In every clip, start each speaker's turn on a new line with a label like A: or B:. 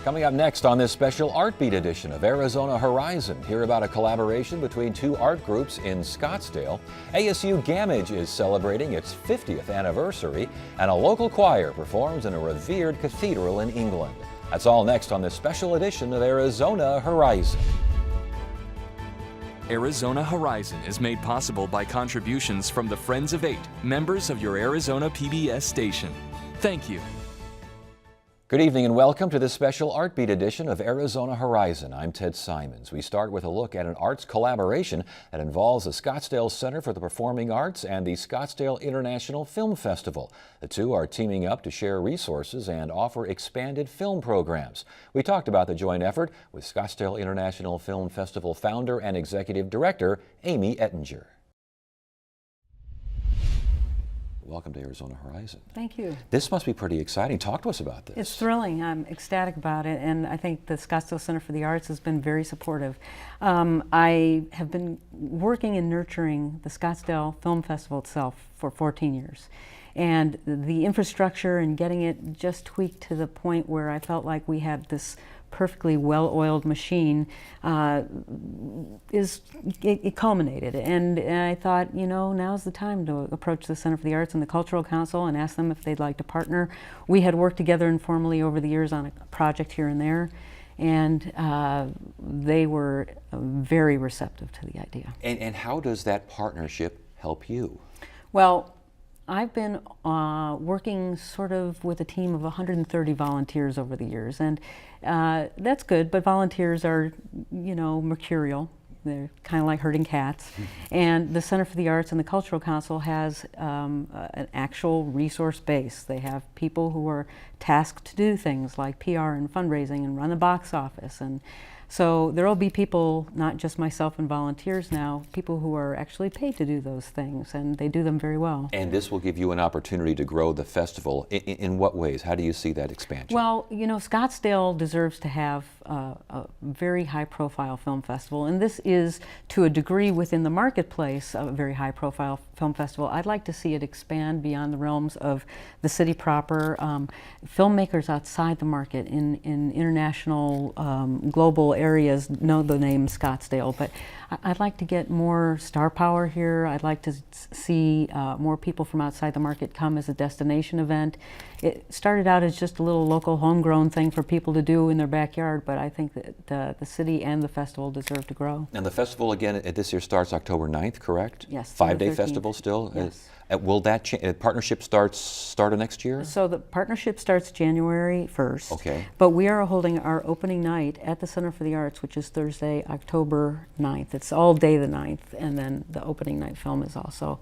A: Coming up next on this special Art Beat edition of Arizona Horizon, hear about a collaboration between two art groups in Scottsdale. ASU Gamage is celebrating its 50th anniversary, and a local choir performs in a revered cathedral in England. That's all next on this special edition of Arizona Horizon.
B: Arizona Horizon is made possible by contributions from the Friends of Eight, members of your Arizona PBS station. Thank you.
A: Good evening and welcome to this special Art Beat edition of Arizona Horizon. I'm Ted Simons. We start with a look at an arts collaboration that involves the Scottsdale Center for the Performing Arts and the Scottsdale International Film Festival. The two are teaming up to share resources and offer expanded film programs. We talked about the joint effort with Scottsdale International Film Festival founder and executive director Amy Ettinger. Welcome to Arizona Horizon.
C: Thank you.
A: This must be pretty exciting. Talk to us about this.
C: It's thrilling. I'm ecstatic about it, and I think the Scottsdale Center for the Arts has been very supportive. I have been working and nurturing the Scottsdale Film Festival itself for 14 years. And the infrastructure and getting it just tweaked to the point where I felt like we had this perfectly well-oiled machine it culminated, and I thought, you know, now's the time to approach the Center for the Arts and the Cultural Council and ask them if they'd like to partner. We had worked together informally over the years on a project here and there, and they were very receptive to the idea.
A: And how does that partnership help you?
C: Well, I've been working sort of with a team of 130 volunteers over the years, and that's good, but volunteers are, you know, mercurial. They're kind of like herding cats. And the Center for the Arts and the Cultural Council has an actual resource base. They have people who are tasked to do things like PR and fundraising and run the box office. And so there will be people, not just myself and volunteers now, people who are actually paid to do those things, and they do them very well.
A: And this will give you an opportunity to grow the festival. In what ways? How do you see that expansion?
C: Well, you know, Scottsdale deserves to have a very high-profile film festival, and this is, to a degree within the marketplace, a very high-profile film festival. I'd like to see it expand beyond the realms of the city proper. Filmmakers outside the market in international, global areas know the name Scottsdale, but I'd like to get more star power here. I'd like to see more people from outside the market come as a destination event. It started out as just a little local homegrown thing for people to do in their backyard, but I think that the city and the festival deserve to grow.
A: And the festival, again, this year starts October 9th, correct?
C: Yes.
A: 5-day festival still?
C: Yes.
A: Will that partnership start next year?
C: So the partnership starts January 1st.
A: Okay.
C: But we are holding our opening night at the Center for the Arts, which is Thursday, October 9th. It's all day the 9th, and then the opening night film is also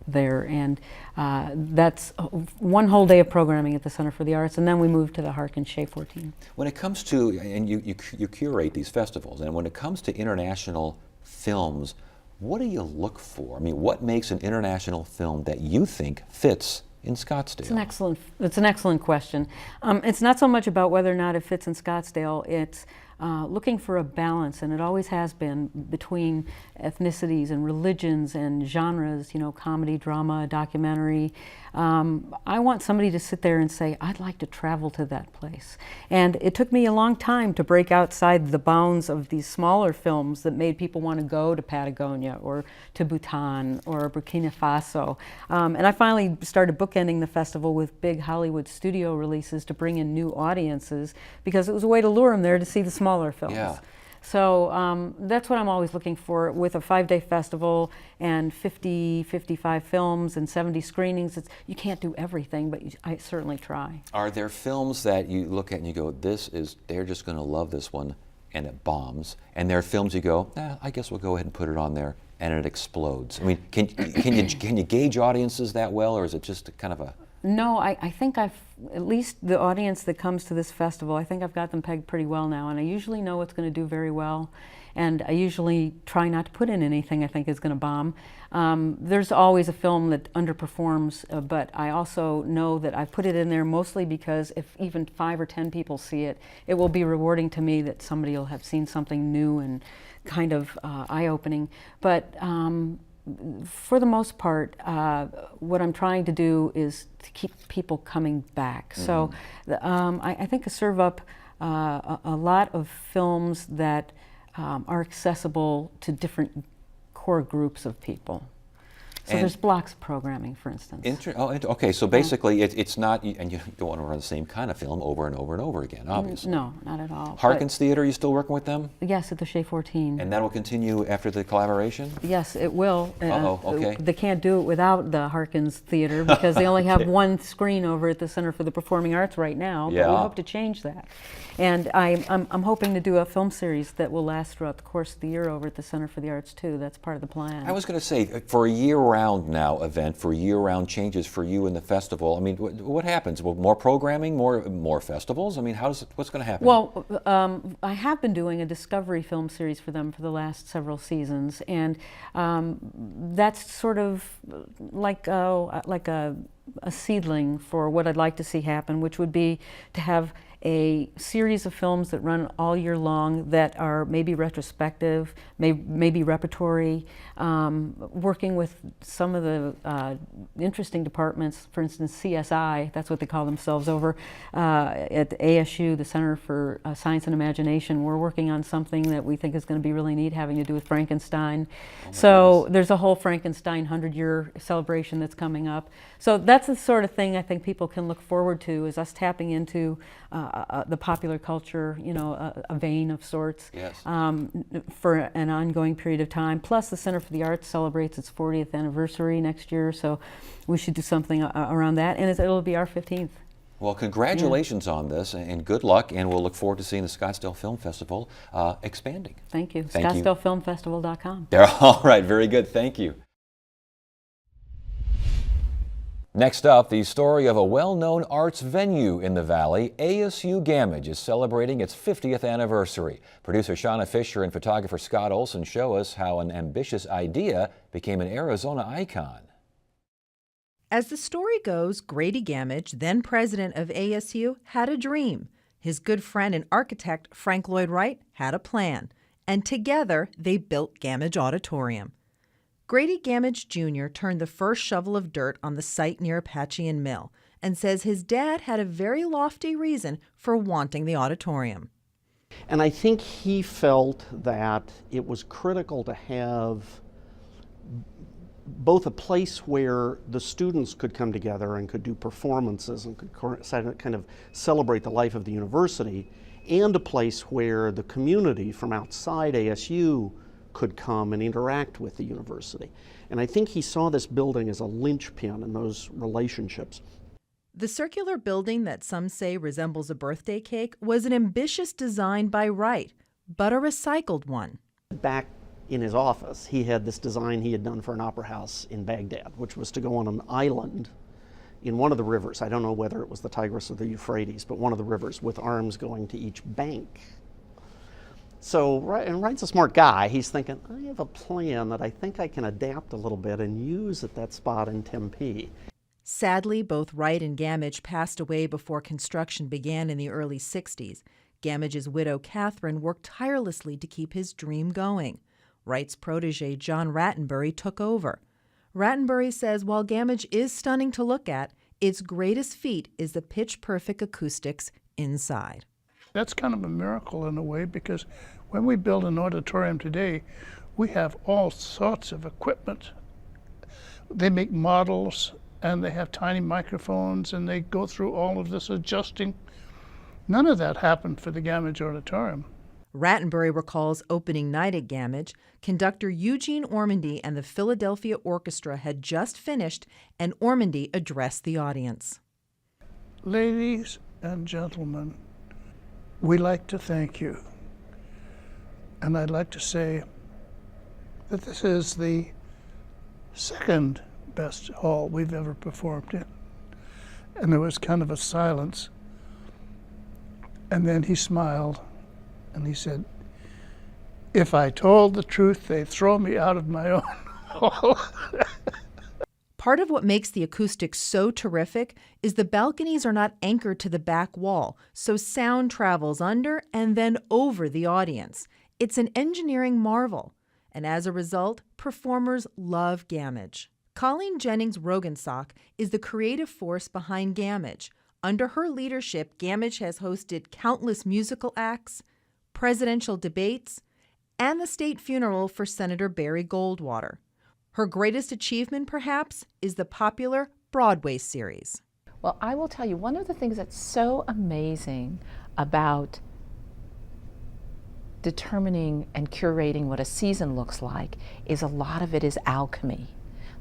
C: there. And that's one whole day of programming at the Center for the Arts, and then we move to the Harkin Shea 14.
A: When it comes to, and you curate these festivals, and when it comes to international films, what do you look for? I mean, what makes an international film that you think fits in Scottsdale?
C: It's an excellent question. It's not so much about whether or not it fits in Scottsdale. It's looking for a balance, and it always has been, between ethnicities and religions and genres, you know, comedy, drama, documentary. I want somebody to sit there and say, I'd like to travel to that place. And it took me a long time to break outside the bounds of these smaller films that made people want to go to Patagonia or to Bhutan or Burkina Faso. And I finally started bookending the festival with big Hollywood studio releases to bring in new audiences, because it was a way to lure them there to see the smaller films.
A: Yeah.
C: So that's what I'm always looking for with a 5-day festival and 55 films and 70 screenings. You can't do everything, but I certainly try.
A: Are there films that you look at and you go, they're just going to love this one, and it bombs? And there are films you go, I guess we'll go ahead and put it on there, and it explodes. I mean, can you gauge audiences that well, or is it just kind of a...
C: No, I think at least the audience that comes to this festival, I think I've got them pegged pretty well now, and I usually know what's going to do very well, and I usually try not to put in anything I think is going to bomb. There's always a film that underperforms, but I also know that I've put it in there mostly because if even 5 or 10 people see it, it will be rewarding to me that somebody will have seen something new and kind of eye-opening. But for the most part, what I'm trying to do is to keep people coming back. Mm-hmm. So I think a serve up a lot of films that are accessible to different core groups of people. So
A: And-
C: there's blocks programming, for instance.
A: Okay, so basically it's not, and you don't want to run the same kind of film over and over and over again, obviously.
C: No, not at all.
A: Harkins Theater, you still working with them?
C: But yes, at the Shea 14.
A: And that will continue after the collaboration?
C: Yes, it will.
A: Okay.
C: They can't do it without the Harkins Theater because they only have one screen over at the Center for the Performing Arts right now. But
A: Yeah.
C: we hope to change that. And I'm hoping to do a film series that will last throughout the course of the year over at the Center for the Arts too. That's part of the plan.
A: I was going to say, for a year-round now event, for year-round changes for you in the festival, I mean, what happens? Well, more programming, more festivals? I mean, what's going to happen?
C: Well, I have been doing a Discovery film series for them for the last several seasons, and that's sort of like a seedling for what I'd like to see happen, which would be to have a series of films that run all year long that are maybe retrospective, maybe repertory, working with some of the interesting departments, for instance, CSI, that's what they call themselves over at ASU, the Center for Science and Imagination. We're working on something that we think is going to be really neat having to do with Frankenstein. So there's a whole Frankenstein 100-year celebration that's coming up. So that's the sort of thing I think people can look forward to, is us tapping into the popular culture, you know, a vein of sorts,
A: Yes.
C: for an ongoing period of time. Plus, the Center for the Arts celebrates its 40th anniversary next year, so we should do something around that, and it'll be our 15th.
A: Well, congratulations on this, and good luck, and we'll look forward to seeing the Scottsdale Film Festival expanding.
C: Thank you.
A: Thank you.
C: ScottsdaleFilmFestival.com.
A: There, all right, very good, thank you. Next up, the story of a well-known arts venue in the Valley. ASU Gamage is celebrating its 50th anniversary. Producer Shauna Fisher and photographer Scott Olson show us how an ambitious idea became an Arizona icon.
D: As the story goes, Grady Gamage, then president of ASU, had a dream. His good friend and architect, Frank Lloyd Wright, had a plan. And together, they built Gamage Auditorium. Grady Gamage Jr. turned the first shovel of dirt on the site near Apachean Mill and says his dad had a very lofty reason for wanting the auditorium.
E: And I think he felt that it was critical to have both a place where the students could come together and could do performances and could kind of celebrate the life of the university, and a place where the community from outside ASU could come and interact with the university. And I think he saw this building as a linchpin in those relationships.
D: The circular building that some say resembles a birthday cake was an ambitious design by Wright, but a recycled one.
E: Back in his office, he had this design he had done for an opera house in Baghdad, which was to go on an island in one of the rivers. I don't know whether it was the Tigris or the Euphrates, but one of the rivers, with arms going to each bank. So, and Wright's a smart guy. He's thinking, I have a plan that I think I can adapt a little bit and use at that spot in Tempe.
D: Sadly, both Wright and Gamage passed away before construction began in the early 60s. Gamage's widow, Catherine, worked tirelessly to keep his dream going. Wright's protege, John Rattenbury, took over. Rattenbury says while Gamage is stunning to look at, its greatest feat is the pitch-perfect acoustics inside.
F: That's kind of a miracle in a way, because when we build an auditorium today, we have all sorts of equipment. They make models, and they have tiny microphones, and they go through all of this adjusting. None of that happened for the Gamage Auditorium.
D: Rattenbury recalls opening night at Gamage. Conductor Eugene Ormandy and the Philadelphia Orchestra had just finished, and Ormandy addressed the audience.
F: Ladies and gentlemen, we'd like to thank you. And I'd like to say that this is the second best hall we've ever performed in. And there was kind of a silence. And then he smiled and he said, if I told the truth, they'd throw me out of my own hall.
D: Part of what makes the acoustics so terrific is the balconies are not anchored to the back wall, so sound travels under and then over the audience. It's an engineering marvel, and as a result, performers love Gamage. Colleen Jennings Rogensock is the creative force behind Gamage. Under her leadership, Gamage has hosted countless musical acts, presidential debates, and the state funeral for Senator Barry Goldwater. Her greatest achievement, perhaps, is the popular Broadway series.
G: Well, I will tell you, one of the things that's so amazing about determining and curating what a season looks like is a lot of it is alchemy.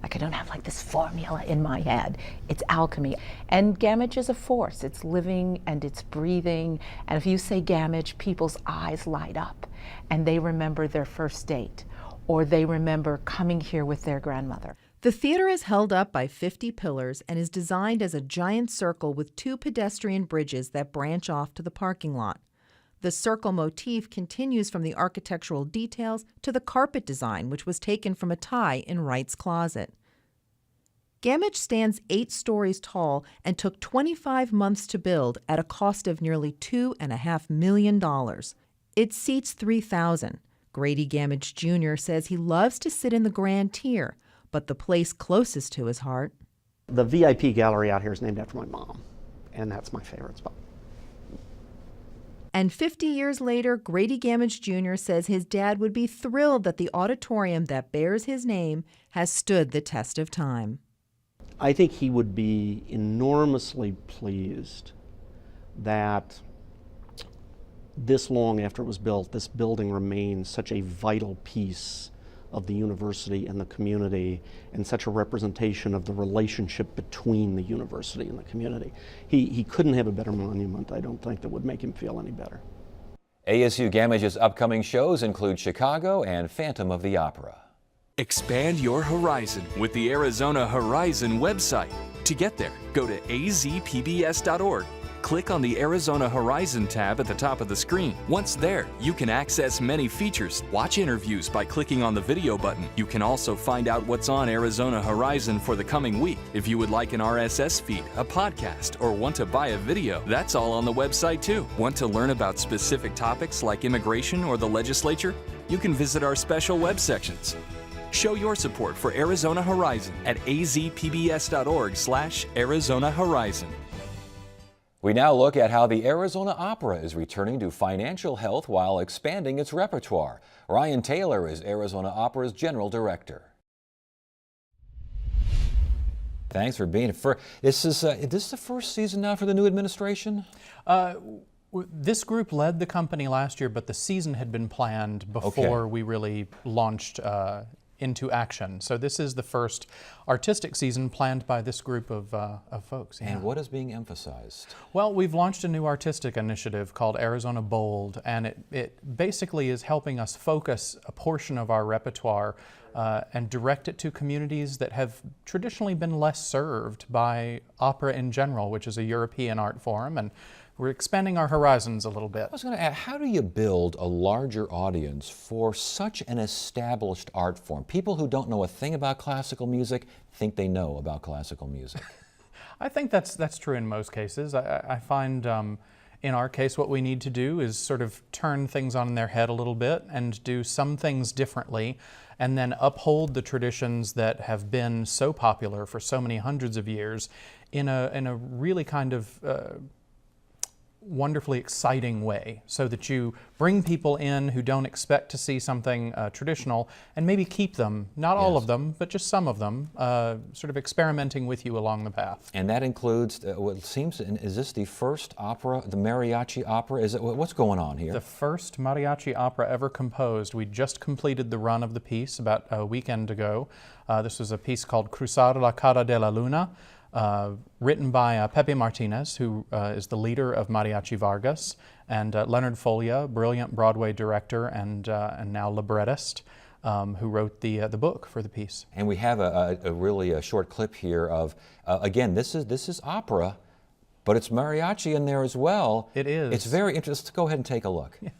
G: Like, I don't have like this formula in my head. It's alchemy. And Gamage is a force. It's living and it's breathing. And if you say Gamage, people's eyes light up and they remember their first date, or they remember coming here with their grandmother.
D: The theater is held up by 50 pillars and is designed as a giant circle with 2 pedestrian bridges that branch off to the parking lot. The circle motif continues from the architectural details to the carpet design, which was taken from a tie in Wright's closet. Gamage stands 8 stories tall and took 25 months to build at a cost of nearly $2.5 million. It seats 3,000. Grady Gamage Jr. says he loves to sit in the grand tier, but the place closest to his heart.
E: The VIP gallery out here is named after my mom, and that's my favorite spot.
D: And 50 years later, Grady Gamage Jr. says his dad would be thrilled that the auditorium that bears his name has stood the test of time.
E: I think he would be enormously pleased that this long after it was built, this building remains such a vital piece of the university and the community, and such a representation of the relationship between the university and the community. He couldn't have a better monument, I don't think, that would make him feel any better.
A: ASU Gamage's upcoming shows include Chicago and Phantom of the Opera.
B: Expand your horizon with the Arizona Horizon website. To get there, go to azpbs.org. Click on the Arizona Horizon tab at the top of the screen. Once there, you can access many features, watch interviews by clicking on the video button. You can also find out what's on Arizona Horizon for the coming week. If you would like an RSS feed, a podcast, or want to buy a video, that's all on the website too. Want to learn about specific topics like immigration or the legislature? You can visit our special web sections. Show your support for Arizona Horizon at azpbs.org/Arizona Horizon.
A: We now look at how the Arizona Opera is returning to financial health while expanding its repertoire. Ryan Taylor is Arizona Opera's General Director. Thanks for being here. Is this the first season now for the new administration?
H: This group led the company last year, but the season had been planned before we really launched into action. So this is the first artistic season planned by this group of folks. Yeah.
A: And what is being emphasized?
H: Well, we've launched a new artistic initiative called Arizona Bold, and it basically is helping us focus a portion of our repertoire and direct it to communities that have traditionally been less served by opera in general, which is a European art form, and we're expanding our horizons a little bit.
A: I was going to ask, how do you build a larger audience for such an established art form? People who don't know a thing about classical music think they know about classical music.
H: I think that's true in most cases. I find in our case what we need to do is sort of turn things on their head a little bit and do some things differently, and then uphold the traditions that have been so popular for so many hundreds of years in a really kind of wonderfully exciting way, so that you bring people in who don't expect to see something traditional and maybe keep them, not all of them, but just some of them, sort of experimenting with you along the path.
A: And that includes, what seems, is this the first opera, the mariachi opera? Is it, what's going on here?
H: The first mariachi opera ever composed. We just completed the run of the piece about a weekend ago. This was a piece called Cruzar la Cara de la Luna, written by Pepe Martinez, who is the leader of Mariachi Vargas, and Leonard Folia, brilliant Broadway director and now librettist, who wrote the book for the piece. And
A: we have a really short clip here of, again, this is opera, but it's mariachi in there as well.
H: It is.
A: It's very interesting. Let's go ahead and take a look.
H: Yeah.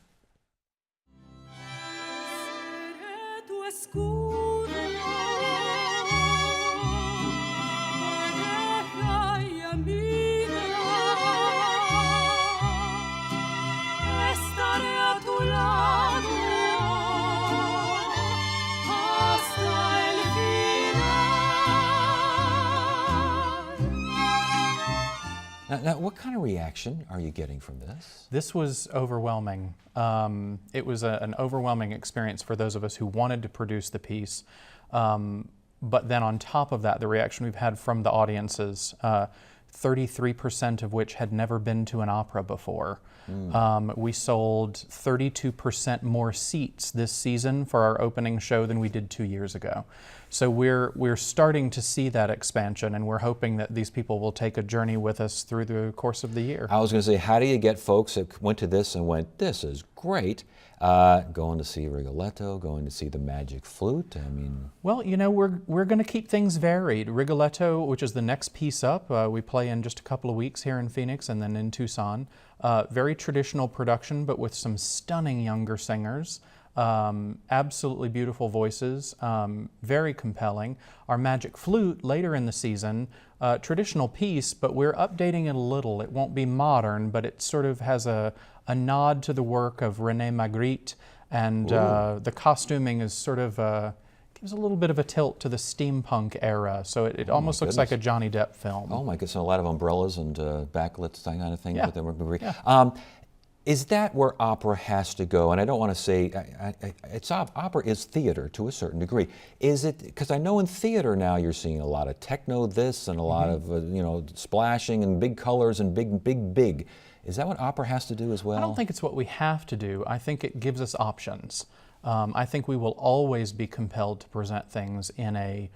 A: Now, what kind of reaction are you getting from this?
H: This was overwhelming. It was an overwhelming experience for those of us who wanted to produce the piece. But then on top of that, the reaction we've had from the audiences, 33% of which had never been to an opera before. We sold 32% more seats this season for our opening show than we did 2 years ago. So we're starting to see that expansion, and we're hoping that these people will take a journey with us through the course of the year.
A: I was going to say, how do you get folks that went to this and went, this is great, going to see Rigoletto, going to see the Magic Flute? I mean...
H: Well, you know, we're going to keep things varied. Rigoletto, which is the next piece up, we play in just a couple of weeks here in Phoenix and then in Tucson. Very traditional production, but with some stunning younger singers. Absolutely beautiful voices, very compelling. Our Magic Flute later in the season, traditional piece, but we're updating it a little. It won't be modern, but it sort of has a nod to the work of René Magritte, and the costuming is sort of gives a little bit of a tilt to the steampunk era, so it almost looks like a Johnny Depp film.
A: Oh my goodness, a lot of umbrellas and backlit that kind of thing.
H: Yeah.
A: Yeah. Is that where opera has to go? And I don't want to say, opera is theater to a certain degree. Is it, because I know in theater now you're seeing a lot of techno this and a lot of, splashing and big colors and big. Is that what opera has to do as well?
H: I don't think it's what we have to do. I think it gives us options. I think we will always be compelled to present things in a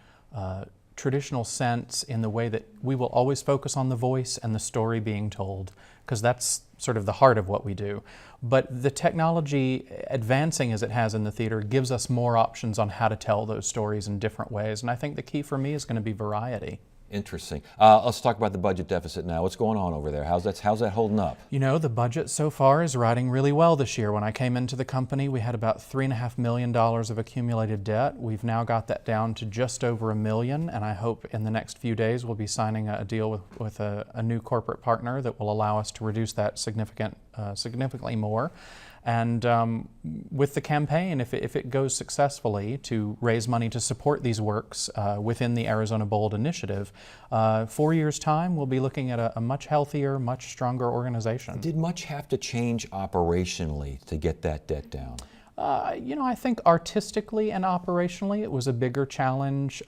H: traditional sense, in the way that we will always focus on the voice and the story being told, because that's sort of the heart of what we do. But the technology advancing as it has in the theater gives us more options on how to tell those stories in different ways, and I think the key for me is going to be variety.
A: Interesting. Let's talk about the budget deficit now. What's going on over there? How's that holding up?
H: You know, the budget so far is riding really well this year. When I came into the company, we had about $3.5 million of accumulated debt. We've now got that down to just over $1 million, and I hope in the next few days we'll be signing a deal with a new corporate partner that will allow us to reduce that significantly more. And with the campaign, if it goes successfully, to raise money to support these works within the Arizona Bold initiative, 4 years' time, we'll be looking at a much healthier, much stronger organization.
A: Did much have to change operationally to get that debt down?
H: I think artistically and operationally it was a bigger challenge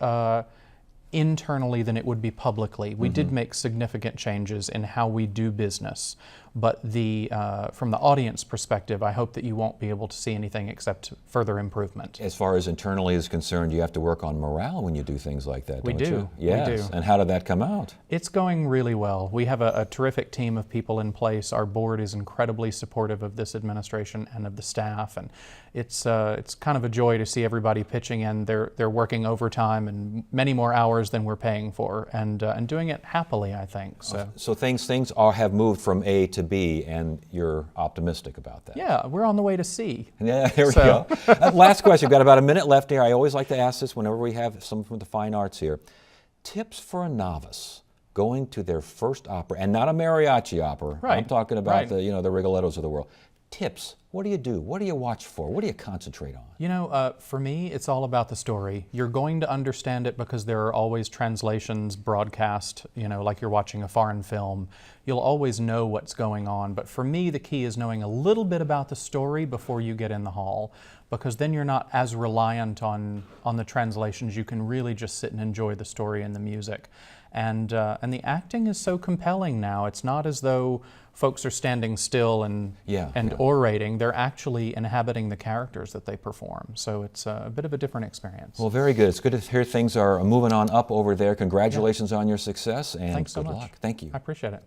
H: internally than it would be publicly. We did make significant changes in how we do business, but from the audience perspective, I hope that you won't be able to see anything except further improvement.
A: As far as internally is concerned, you have to work on morale when you do things like that, don't you?
H: Yes.
A: We do. And how did that come out?
H: It's going really well. We have a terrific team of people in place. Our board is incredibly supportive of this administration and of the staff, and it's kind of a joy to see everybody pitching in. They're working overtime and many more hours than we're paying for, and doing it happily, I think.
A: So things have moved from A to B, and you're optimistic about that.
H: Yeah, we're on the way to C.
A: Yeah, here we go. Last question. We've got about a minute left here. I always like to ask this whenever we have someone from the fine arts here. Tips for a novice going to their first opera, and not a mariachi opera.
H: Right.
A: I'm talking about
H: Right.
A: the Rigolettos of the world. Tips. What do you do? What do you watch for? What do you concentrate on?
H: You know, for me, it's all about the story. You're going to understand it because there are always translations broadcast, like you're watching a foreign film. You'll always know what's going on. But for me, the key is knowing a little bit about the story before you get in the hall, because then you're not as reliant on the translations. You can really just sit and enjoy the story and the music. And the acting is so compelling now. It's not as though folks are standing still and orating. They're actually inhabiting the characters that they perform. So it's a bit of a different experience.
A: Well, very good. It's good to hear things are moving on up over there. Congratulations on your success, and
H: Thanks so
A: good
H: much.
A: luck. Thank you.
H: I appreciate it.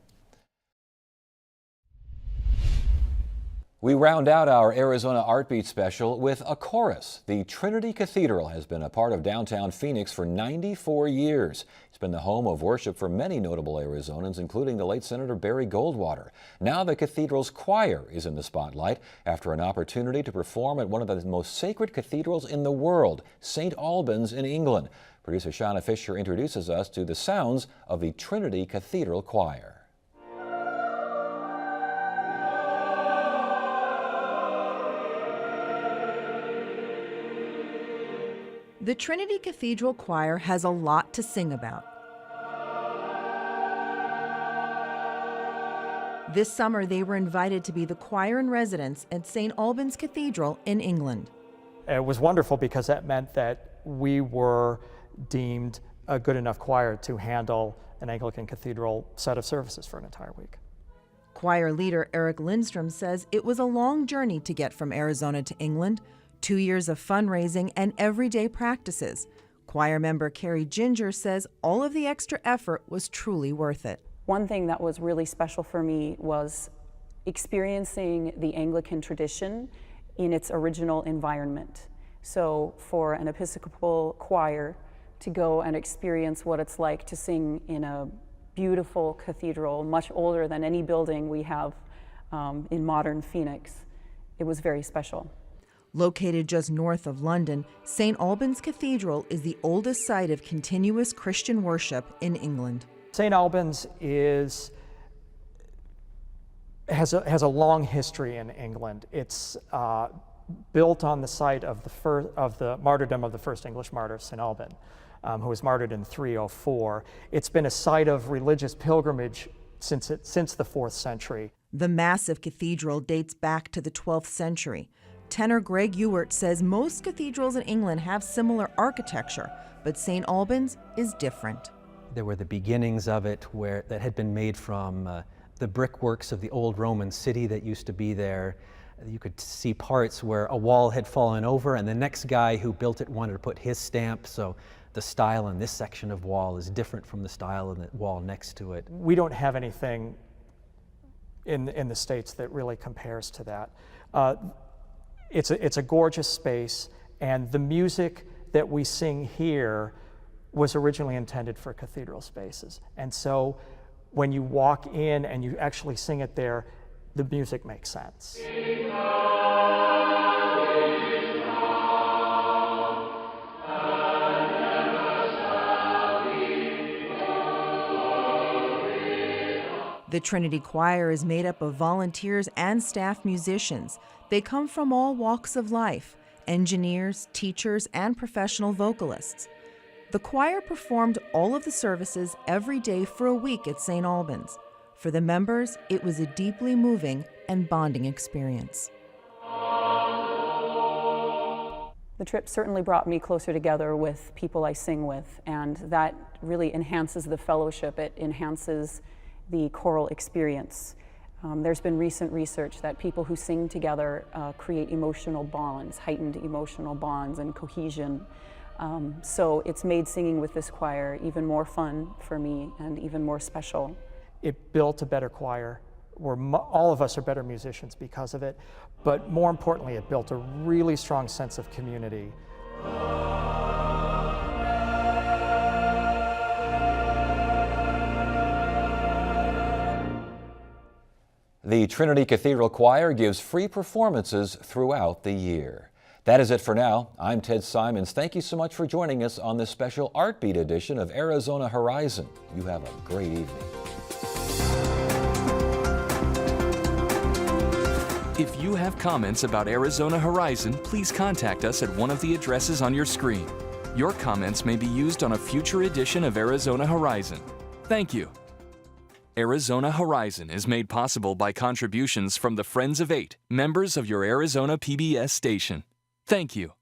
A: We round out our Arizona Art Beat special with a chorus. The Trinity Cathedral has been a part of downtown Phoenix for 94 years. It's been the home of worship for many notable Arizonans, including the late Senator Barry Goldwater. Now the cathedral's choir is in the spotlight after an opportunity to perform at one of the most sacred cathedrals in the world, St. Albans in England. Producer Shauna Fisher introduces us to the sounds of the Trinity Cathedral Choir.
D: The Trinity Cathedral Choir has a lot to sing about. This summer, they were invited to be the choir in residence at St. Albans Cathedral in England.
I: It was wonderful because that meant that we were deemed a good enough choir to handle an Anglican cathedral set of services for an entire week.
D: Choir leader Eric Lindstrom says it was a long journey to get from Arizona to England, 2 years of fundraising and everyday practices. Choir member Carrie Ginger says all of the extra effort was truly worth it.
J: One thing that was really special for me was experiencing the Anglican tradition in its original environment. So for an Episcopal choir to go and experience what it's like to sing in a beautiful cathedral, much older than any building we have in modern Phoenix, it was very special.
D: Located just north of London, St. Albans Cathedral is the oldest site of continuous Christian worship in England.
I: St. Albans has a long history in England. It's built on the site of the martyrdom of the first English martyr, St. Alban, who was martyred in 304. It's been a site of religious pilgrimage since the 4th century.
D: The massive cathedral dates back to the 12th century. Tenor Greg Ewart says most cathedrals in England have similar architecture, but St. Albans is different.
K: There were the beginnings of it that had been made from the brickworks of the old Roman city that used to be there. You could see parts where a wall had fallen over and the next guy who built it wanted to put his stamp, so the style in this section of wall is different from the style in the wall next to it.
I: We don't have anything in the States that really compares to that. It's a gorgeous space, and the music that we sing here was originally intended for cathedral spaces. And so when you walk in and you actually sing it there, the music makes sense.
D: The Trinity Choir is made up of volunteers and staff musicians. They come from all walks of life, engineers, teachers, and professional vocalists. The choir performed all of the services every day for a week at St. Albans. For the members, it was a deeply moving and bonding experience.
J: The trip certainly brought me closer together with people I sing with, and that really enhances the fellowship. It enhances the choral experience. There's been recent research that people who sing together create emotional bonds, heightened emotional bonds and cohesion. So it's made singing with this choir even more fun for me and even more special.
I: It built a better choir, where all of us are better musicians because of it, but more importantly, it built a really strong sense of community.
A: The Trinity Cathedral Choir gives free performances throughout the year. That is it for now. I'm Ted Simons. Thank you so much for joining us on this special Artbeat edition of Arizona Horizon. You have a great evening.
B: If you have comments about Arizona Horizon, please contact us at one of the addresses on your screen. Your comments may be used on a future edition of Arizona Horizon. Thank you. Arizona Horizon is made possible by contributions from the Friends of Eight, members of your Arizona PBS station. Thank you.